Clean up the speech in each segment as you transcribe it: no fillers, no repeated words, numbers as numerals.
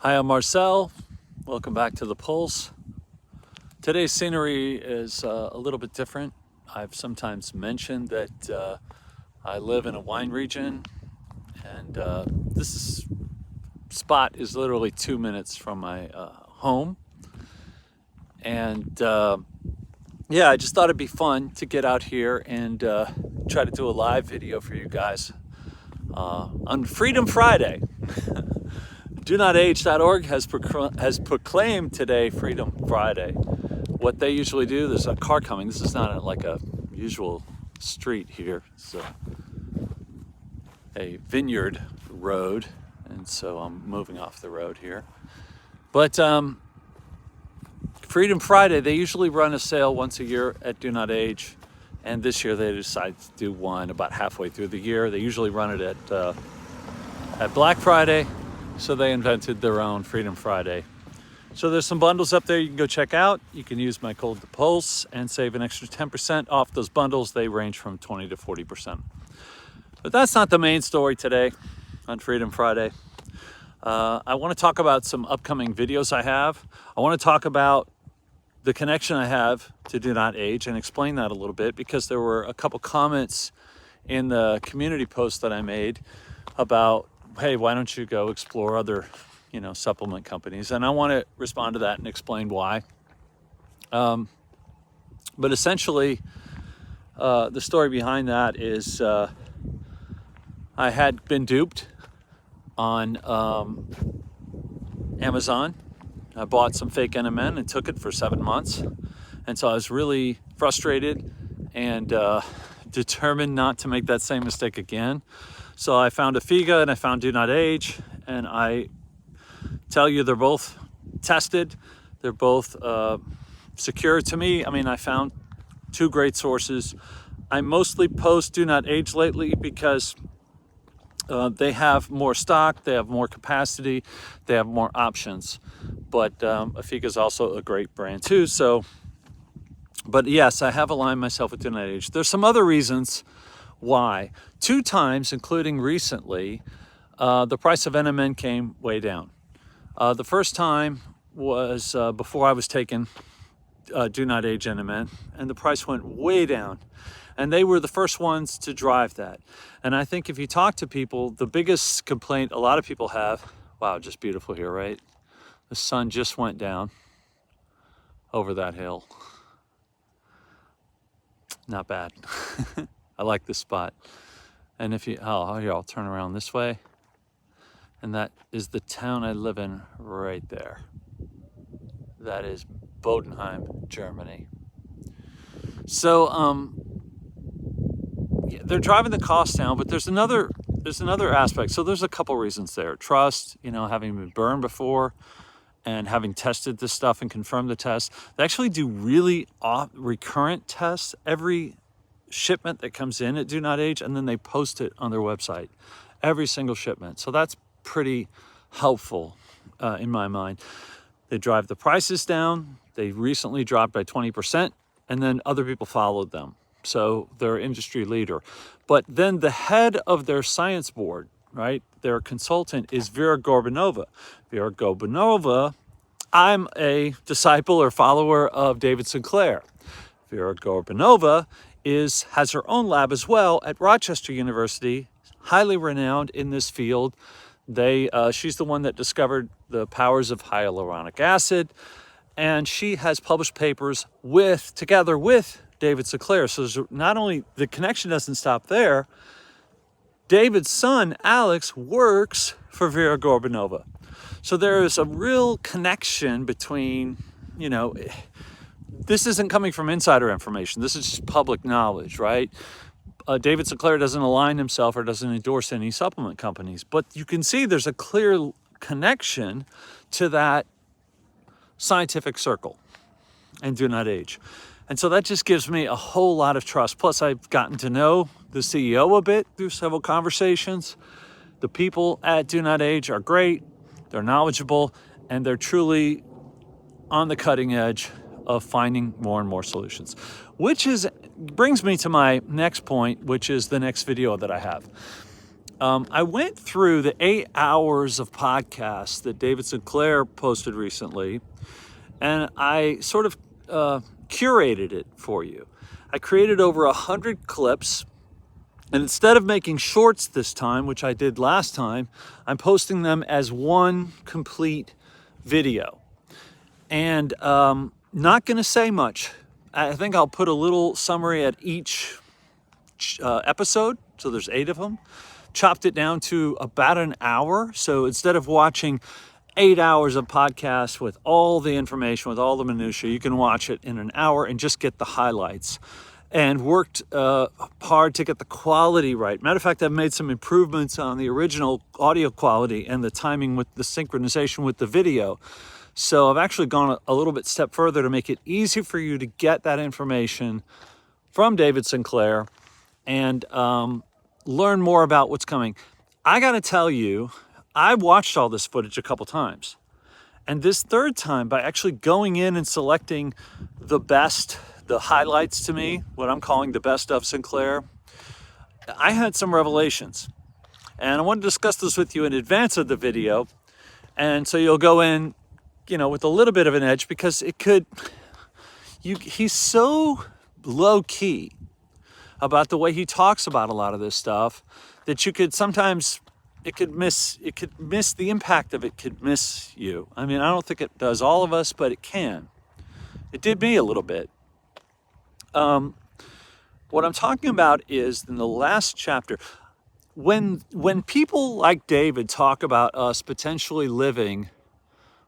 Hi, I'm Marcel. Welcome back to The Pulse. Today's scenery is a little bit different. I've sometimes mentioned that I live in a wine region, and this spot is literally 2 minutes from my home. And yeah, I just thought it'd be fun to get out here and try to do a live video for you guys on Freedom Friday. DoNotAge.org has proclaimed today Freedom Friday. What they usually do, there's a car coming. This is not like a usual street here. It's a vineyard road, and so I'm moving off the road here. But Freedom Friday, they usually run a sale once a year at DoNotAge, and this year they decided to do one about halfway through the year. They usually run it at Black Friday. So they invented their own Freedom Friday. So there's some bundles up there you can go check out. You can use my code THEPULSE and save an extra 10% off those bundles. They range from 20 to 40%. But that's not the main story today on Freedom Friday. I want to talk about some upcoming videos I have. I want to talk about the connection I have to DoNotAge and explain that a little bit, because there were a couple comments in the community post that I made about, hey, why don't you go explore other, supplement companies? And I want to respond to that and explain why. But essentially, the story behind that is I had been duped on Amazon. I bought some fake NMN and took it for 7 months. And so I was really frustrated and determined not to make that same mistake again. So I found Afiga and I found DoNotAge, and I tell you, they're both tested. They're both secure to me. I mean, I found two great sources. I mostly post DoNotAge lately because they have more stock, they have more capacity, they have more options. But Afiga is also a great brand too. But yes, I have aligned myself with DoNotAge. There's some other reasons why. 2 times, including recently, the price of NMN came way down. The first time was before I was taking DoNotAge NMN, and the price went way down. And they were the first ones to drive that. And I think if you talk to people, the biggest complaint a lot of people have, wow, just beautiful here, right? The sun just went down over that hill. Not bad. I like this spot. And if you, here, I'll turn around this way. And that is the town I live in right there. That is Bodenheim, Germany. So, yeah, they're driving the cost down, but there's another aspect. So there's a couple reasons there. Trust, having been burned before and having tested this stuff and confirmed the test. They actually do really recurrent tests every shipment that comes in at DoNotAge, and then they post it on their website, every single shipment. So that's pretty helpful in my mind. They drive the prices down. They recently dropped by 20%, and then other people followed them. So they're industry leader. But then the head of their science board, right, their consultant, is Vera Gorbanova. Vera Gorbanova, I'm a disciple or follower of David Sinclair. Vera Gorbanova has her own lab as well at Rochester University, highly renowned in this field. She's the one that discovered the powers of hyaluronic acid, and she has published papers together with David Sinclair. So there's not only the connection doesn't stop there. David's son, Alex, works for Vera Gorbanova. So there is a real connection between, this isn't coming from insider information. This is just public knowledge, right? David Sinclair doesn't align himself or doesn't endorse any supplement companies, but you can see there's a clear connection to that scientific circle and DoNotAge. And so that just gives me a whole lot of trust. Plus, I've gotten to know the CEO a bit through several conversations. The people at DoNotAge are great. They're knowledgeable, and they're truly on the cutting edge of finding more and more solutions, which brings me to my next point, which is the next video that I have. I went through the 8 hours of podcasts that David Sinclair posted recently, and I sort of curated it for you. I created over 100 clips, and instead of making shorts this time, which I did last time, I'm posting them as one complete video. And not going to say much. I think I'll put a little summary at each episode, so there's 8 of them. Chopped it down to about an hour. So instead of watching 8 hours of podcast with all the information, with all the minutia, you can watch it in an hour and just get the highlights. And worked hard to get the quality right. Matter of fact, I've made some improvements on the original audio quality and the timing with the synchronization with the video. So I've actually gone a little bit step further to make it easy for you to get that information from David Sinclair and learn more about what's coming. I got to tell you, I watched all this footage a couple times. And this third time, by actually going in and selecting the best, the highlights to me, what I'm calling the best of Sinclair, I had some revelations. And I want to discuss this with you in advance of the video. And so you'll go in, with a little bit of an edge, because he's so low key about the way he talks about a lot of this stuff that you could sometimes, it could miss the impact of it, could miss you. I mean, I don't think it does all of us, but it can. It did me a little bit. What I'm talking about is in the last chapter, when people like David talk about us potentially living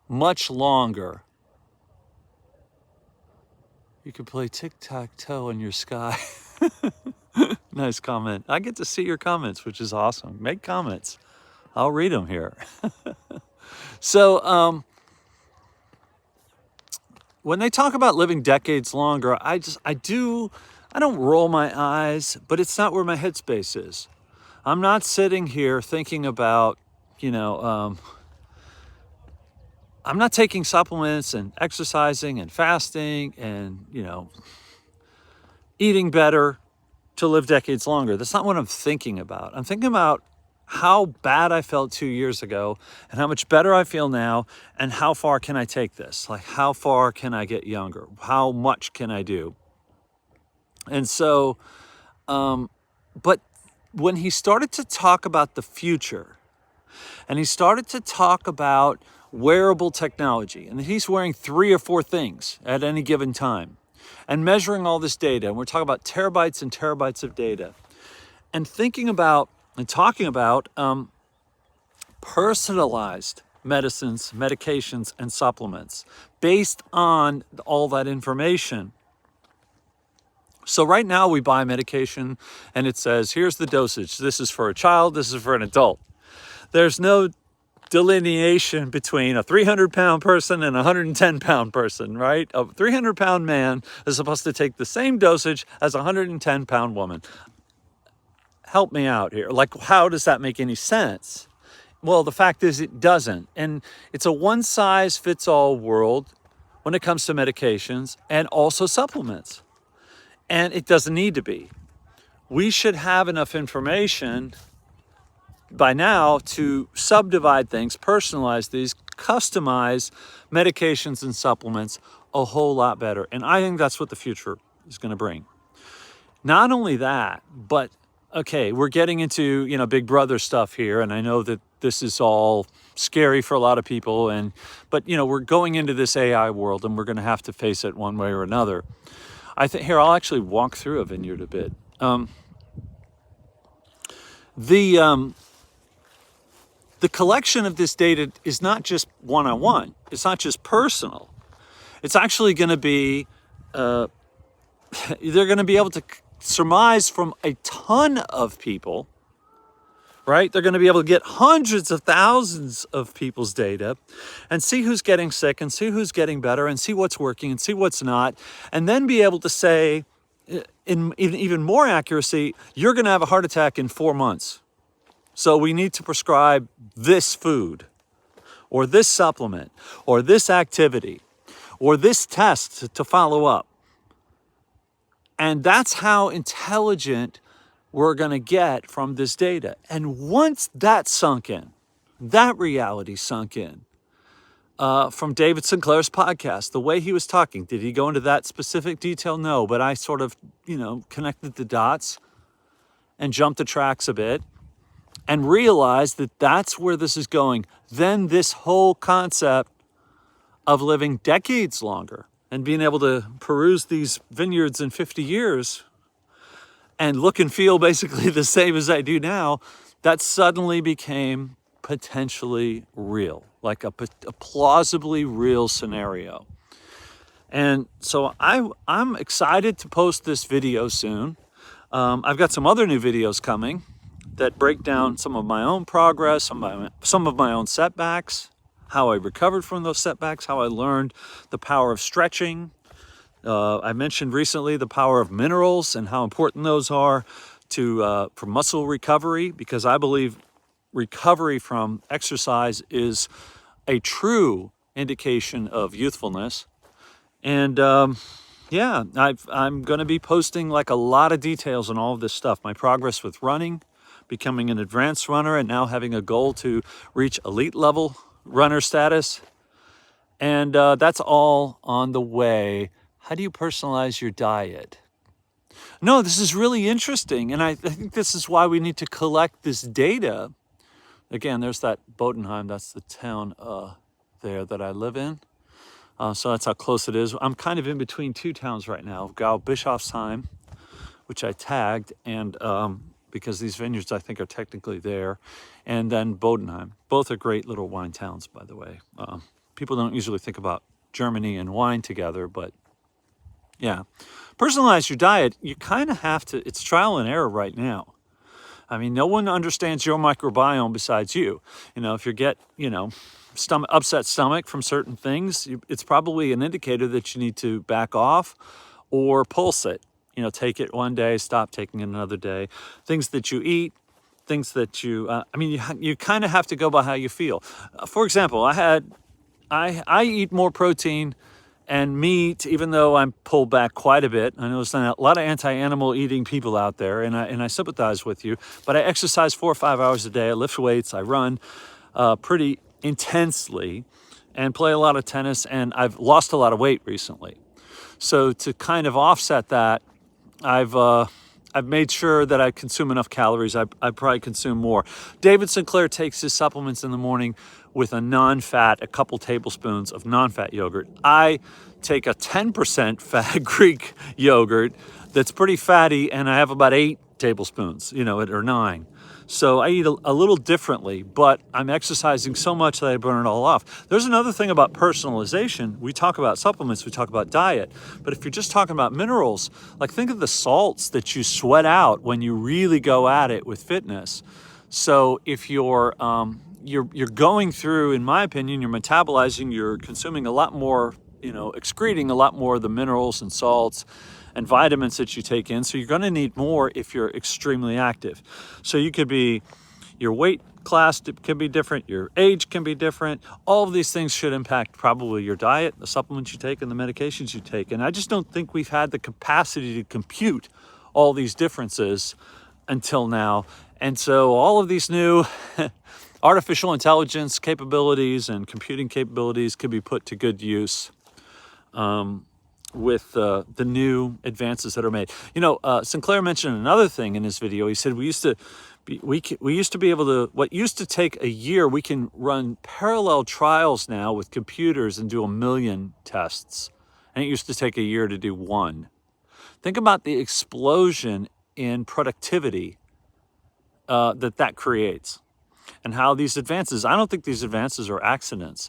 much longer, you could play tic-tac-toe in your sky. Nice comment. I get to see your comments, which is awesome. Make comments. I'll read them here. So, when they talk about living decades longer, I don't roll my eyes, but it's not where my headspace is. I'm not sitting here thinking about, I'm not taking supplements and exercising and fasting and, eating better to live decades longer. That's not what I'm thinking about. I'm thinking about how bad I felt 2 years ago and how much better I feel now, and how far can I take this? Like, how far can I get younger? How much can I do? And so, but when he started to talk about the future, and he started to talk about wearable technology, and he's wearing 3 or 4 things at any given time, and measuring all this data, and we're talking about terabytes and terabytes of data, and thinking about and talking about personalized medicines, medications, and supplements based on all that information. So right now we buy medication and it says, here's the dosage. This is for a child, this is for an adult. There's no delineation between a 300-pound person and a 110-pound person, right? A 300-pound man is supposed to take the same dosage as a 110-pound woman. Help me out here. Like, how does that make any sense? Well, the fact is it doesn't. And it's a one-size-fits-all world when it comes to medications and also supplements. And it doesn't need to be. We should have enough information by now to subdivide things, personalize these, customize medications and supplements a whole lot better. And I think that's what the future is going to bring. Not only that, but okay, we're getting into, Big Brother stuff here, and I know that this is all scary for a lot of people, but we're going into this AI world, and we're going to have to face it one way or another. I think here I'll actually walk through a vineyard a bit. The collection of this data is not just one-on-one. It's not just personal. It's actually going to be, they're going to be able to surmise from a ton of people, right? They're going to be able to get hundreds of thousands of people's data and see who's getting sick and see who's getting better and see what's working and see what's not, and then be able to say, in even more accuracy, you're going to have a heart attack in 4 months. So we need to prescribe this food or this supplement or this activity or this test to follow up. And that's how intelligent we're going to get from this data. And once that sunk in, that reality sunk in, from David Sinclair's podcast, the way he was talking, did he go into that specific detail? No, but I sort of, connected the dots and jumped the tracks a bit and realized that that's where this is going. Then this whole concept of living decades longer and being able to peruse these vineyards in 50 years and look and feel basically the same as I do now, that suddenly became potentially real, like a plausibly real scenario. And so I'm excited to post this video soon. I've got some other new videos coming that break down some of my own progress, some of my own setbacks, how I recovered from those setbacks, how I learned the power of stretching. I mentioned recently the power of minerals and how important those are for muscle recovery, because I believe recovery from exercise is a true indication of youthfulness. And I'm going to be posting like a lot of details on all of this stuff. My progress with running, becoming an advanced runner, and now having a goal to reach elite level runner status. And that's all on the way. How do you personalize your diet? No, this is really interesting. And I think this is why we need to collect this data. Again, there's that Bodenheim. That's the town there that I live in. So that's how close it is. I'm kind of in between two towns right now, Bischofsheim, which I tagged, and because these vineyards I think are technically there, and then Bodenheim. Both are great little wine towns, by the way. People don't usually think about Germany and wine together, but yeah. Personalize your diet, you kind of have to, it's trial and error right now. I mean, no one understands your microbiome besides you. If you get, upset stomach from certain things, it's probably an indicator that you need to back off or pulse it. Take it one day, stop taking it another day. Things that you eat, things that you kind of have to go by how you feel. For example, I eat more protein and meat, even though I'm pulled back quite a bit. I know there's a lot of anti-animal eating people out there, and I sympathize with you. But I exercise 4 or 5 hours a day. I lift weights. I run pretty intensely and play a lot of tennis. And I've lost a lot of weight recently. So to kind of offset that, I've made sure that I consume enough calories. I probably consume more. David Sinclair takes his supplements in the morning with a couple tablespoons of non-fat yogurt. I take a 10% fat Greek yogurt that's pretty fatty, and I have about 8 tablespoons, or 9. So I eat a little differently, but I'm exercising so much that I burn it all off. There's another thing about personalization. We talk about supplements, we talk about diet, but if you're just talking about minerals, like think of the salts that you sweat out when you really go at it with fitness. So if you're going through, in my opinion, you're metabolizing, you're consuming a lot more, excreting a lot more of the minerals and salts and vitamins that you take in. So you're going to need more if you're extremely active. So your weight class can be different, your age can be different. All of these things should impact probably your diet, the supplements you take, and the medications you take. And I just don't think we've had the capacity to compute all these differences until now. And so all of these new artificial intelligence capabilities and computing capabilities could be put to good use with the new advances that are made. Sinclair mentioned another thing in his video. He said we used to be able to, what used to take a year, we can run parallel trials now with computers and do 1 million tests. And it used to take a year to do 1. Think about the explosion in productivity that creates, and how these advances, I don't think these advances are accidents.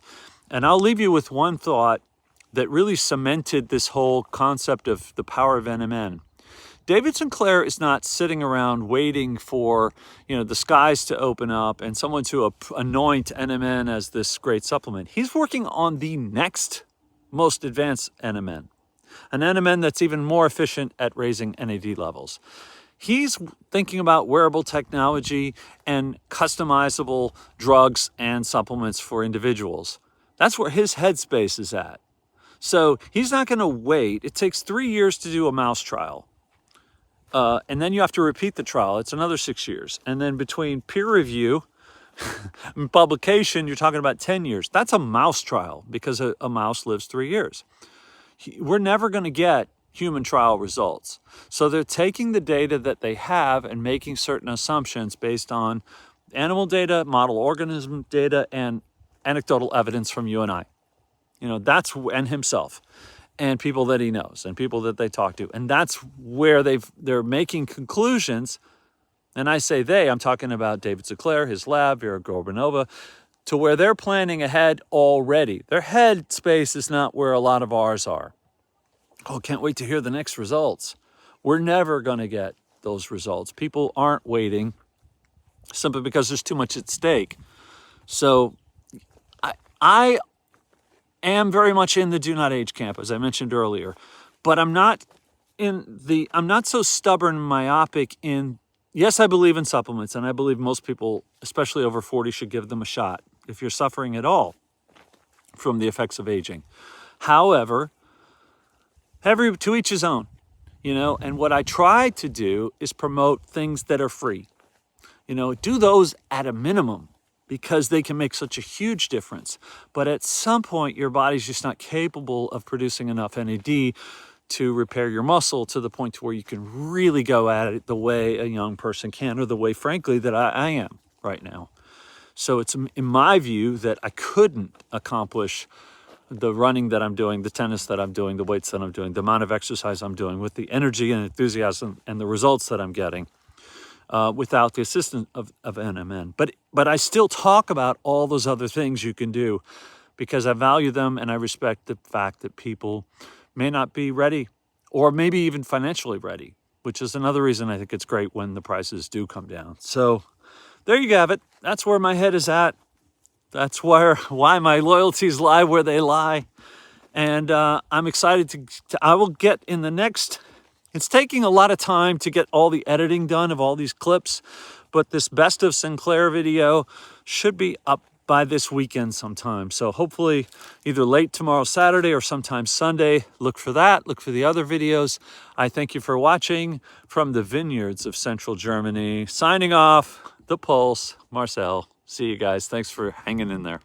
And I'll leave you with one thought that really cemented this whole concept of the power of NMN. David Sinclair is not sitting around waiting for, the skies to open up and someone to anoint NMN as this great supplement. He's working on the next most advanced NMN, an NMN that's even more efficient at raising NAD levels. He's thinking about wearable technology and customizable drugs and supplements for individuals. That's where his headspace is at. So he's not going to wait. It takes 3 years to do a mouse trial. And then you have to repeat the trial. It's another 6 years. And then between peer review and publication, you're talking about 10 years. That's a mouse trial because a mouse lives 3 years. We're never going to get human trial results. So they're taking the data that they have and making certain assumptions based on animal data, model organism data, and anecdotal evidence from you and I. You know, and himself, and people that he knows, and people that they talk to. And that's where they're making conclusions. And I say I'm talking about David Sinclair, his lab, Vera Gorbanova, to where they're planning ahead already. Their head space is not where a lot of ours are. Oh, can't wait to hear the next results. We're never going to get those results. People aren't waiting simply because there's too much at stake. So I am very much in the DoNotAge camp, as I mentioned earlier, but I'm not so stubborn, myopic in, yes, I believe in supplements, and I believe most people, especially over 40, should give them a shot if you're suffering at all from the effects of aging. However, to each his own, you know, and what I try to do is promote things that are free. You know, do those at a minimum because they can make such a huge difference. But at some point, your body's just not capable of producing enough NAD to repair your muscle to the point to where you can really go at it the way a young person can, or the way, frankly, that I am right now. So it's in my view that I couldn't accomplish the running that I'm doing, the tennis that I'm doing, the weights that I'm doing, the amount of exercise I'm doing, with the energy and enthusiasm and the results that I'm getting without the assistance of NMN. But I still talk about all those other things you can do because I value them, and I respect the fact that people may not be ready, or maybe even financially ready, which is another reason I think it's great when the prices do come down. So there you have it. That's where my head is at. That's why my loyalties lie where they lie. And I'm excited I will get in the next, it's taking a lot of time to get all the editing done of all these clips, but this Best of Sinclair video should be up by this weekend sometime. So hopefully either late tomorrow, Saturday, or sometime Sunday. Look for that. Look for the other videos. I thank you for watching from the vineyards of central Germany. Signing off, The Pulse, Marcel. See you guys. Thanks for hanging in there.